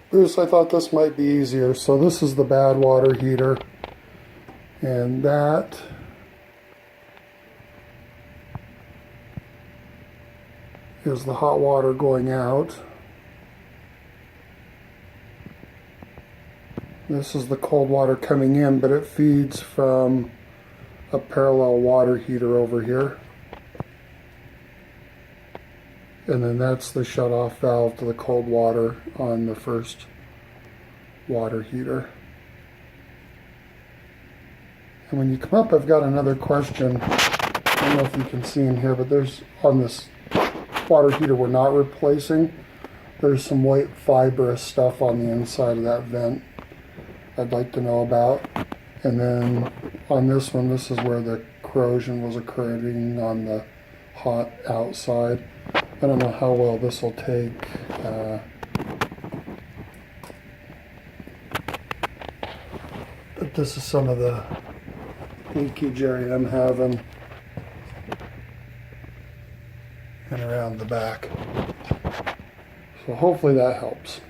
Bruce, I thought this might be easier. So this is the bad water heater, and that is the hot water going out. This is the cold water coming in, but it feeds from a parallel water heater over here. And then that's the shut-off valve to the cold water on the first water heater. And when you come up, I've got another question. I don't know if you can see in here, but there's, on this water heater we're not replacing, there's some white fibrous stuff on the inside of that vent I'd like to know about. And then on this one, this is where the corrosion was occurring on the hot outside. I don't know how well this will take. But this is some of the leakage area I'm having and around the back. So hopefully that helps.